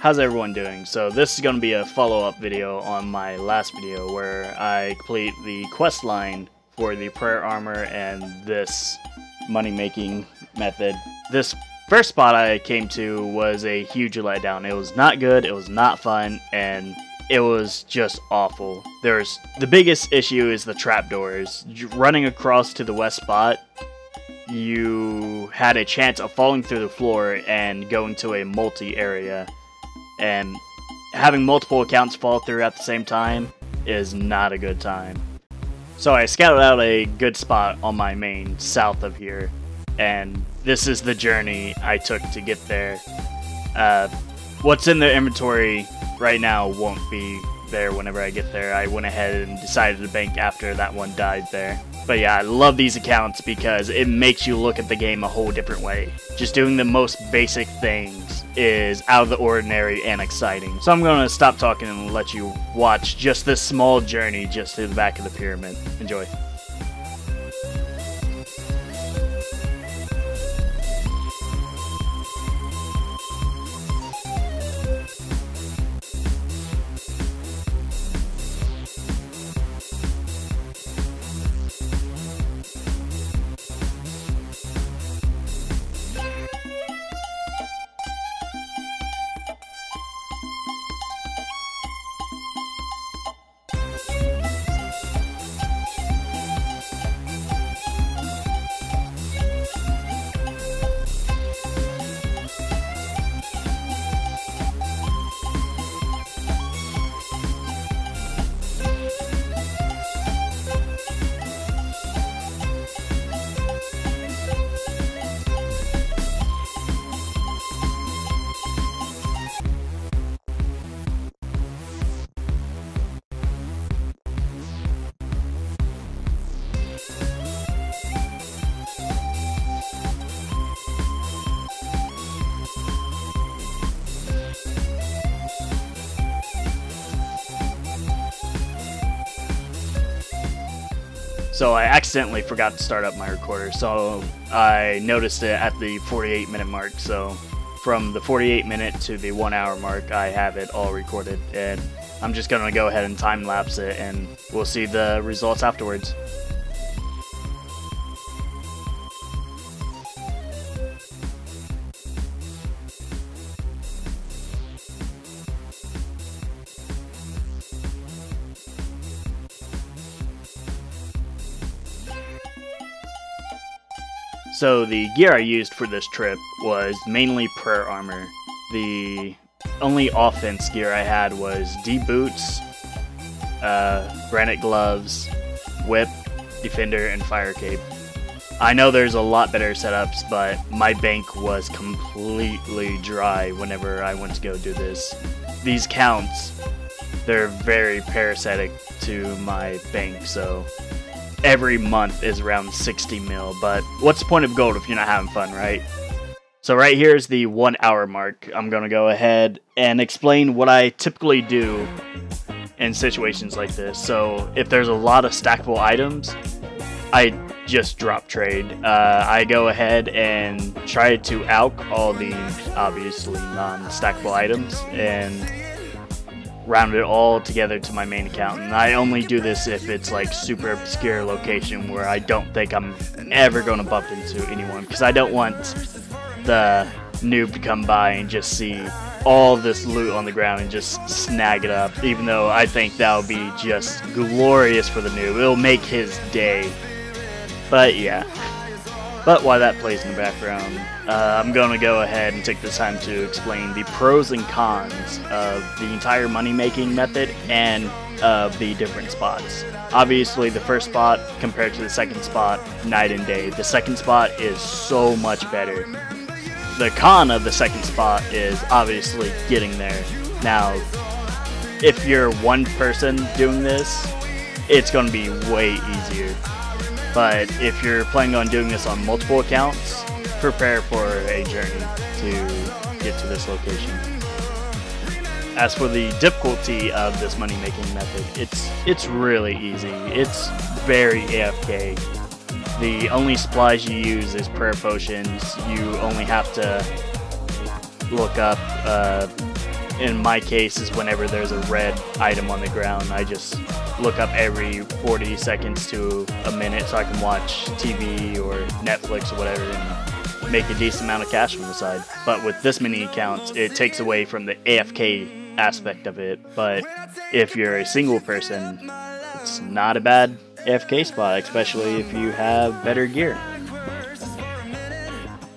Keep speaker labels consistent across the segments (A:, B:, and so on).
A: how's everyone doing? So this is going to be a follow-up video on my last video where I complete the quest line for the prayer armor and this money-making method. This first spot I came to was a huge letdown. It was not good, it was not fun, and it was just awful. The biggest issue is the trapdoors. Running across to the west spot, you had a chance of falling through the floor and going to a multi-area. And having multiple accounts fall through at the same time is not a good time. So I scouted out a good spot on my main south of here, and this is the journey I took to get there. What's in the inventory right now won't be there whenever I get there. I went ahead and decided to bank after that one died there. But yeah, I love these accounts because it makes you look at the game a whole different way. Just doing the most basic things is out of the ordinary and exciting. So I'm going to stop talking and let you watch just this small journey just to the back of the pyramid. Enjoy. So I accidentally forgot to start up my recorder, so I noticed it at the 48-minute mark. So from the 48-minute to the 1-hour mark, I have it all recorded, and I'm just gonna go ahead and time-lapse it, and we'll see the results afterwards. So the gear I used for this trip was mainly prayer armor. The only offense gear I had was deep boots, granite gloves, whip, defender, and fire cape. I know there's a lot better setups, but my bank was completely dry whenever I went to go do this. These counts, they're very parasitic to my bank, so every month is around 60 mil, but what's the point of gold if you're not having fun, right? So right here is the 1-hour mark. I'm gonna go ahead and explain what I typically do in situations like this. So if there's a lot of stackable items, I just drop trade. I go ahead and try to alch all the obviously non-stackable items and round it all together to my main account. And I only do this if it's like super obscure location where I don't think I'm ever going to bump into anyone, because I don't want the noob to come by and just see all this loot on the ground and just snag it up, even though I think that would be just glorious for the noob. It'll make his day. But yeah. But while that plays in the background, I'm going to go ahead and take this time to explain the pros and cons of the entire money-making method and of the different spots. Obviously, the first spot compared to the second spot, night and day. The second spot is so much better. The con of the second spot is obviously getting there. Now, if you're one person doing this, it's going to be way easier. But if you're planning on doing this on multiple accounts, prepare for a journey to get to this location. As for the difficulty of this money-making method, it's really easy. It's very AFK. The only supplies you use is prayer potions. You only have to look up in my case is whenever there's a red item on the ground, I just look up every 40 seconds to a minute so I can watch TV or Netflix or whatever and make a decent amount of cash on the side. But with this many accounts, it takes away from the AFK aspect of it. But if you're a single person, it's not a bad AFK spot, especially if you have better gear.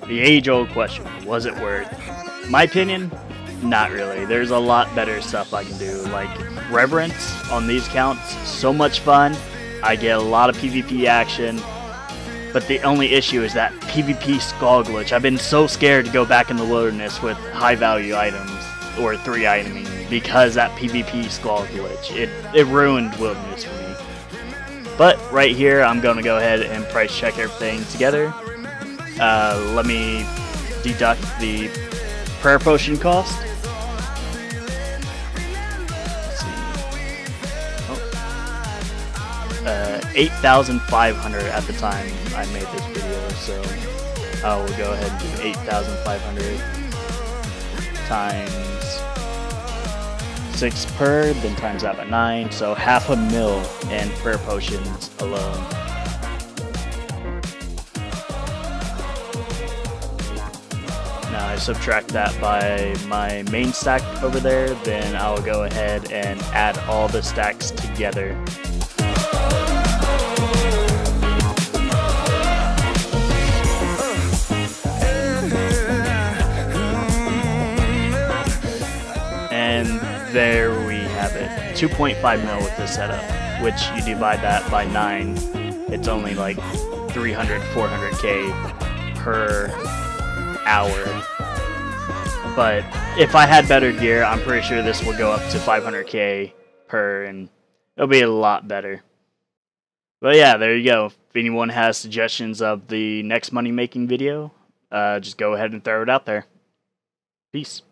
A: The age-old question, was it worth? My opinion, not really. There's a lot better stuff I can do, like Reverence on these counts, so much fun. I get a lot of PvP action, but the only issue is that PvP skull glitch. I've been so scared to go back in the wilderness with high-value items, or 3-iteming, because that PvP skull glitch. It ruined wilderness for me. But right here, I'm going to go ahead and price check everything together. Let me deduct the prayer potion cost. Let's see. Oh. 8,500 at the time I made this video, so I will go ahead and do 8,500 times 6 per, then times that by 9, so $500,000 in prayer potions alone. Now I subtract that by my main stack over there, then I'll go ahead and add all the stacks together. And there we have it, 2.5 mil with this setup, which you divide that by 9, it's only like 300, 400k per hour. But if I had better gear, I'm pretty sure this will go up to 500k per, and it'll be a lot better. But yeah, there you go. If anyone has suggestions of the next money making video, just go ahead and throw it out there. Peace.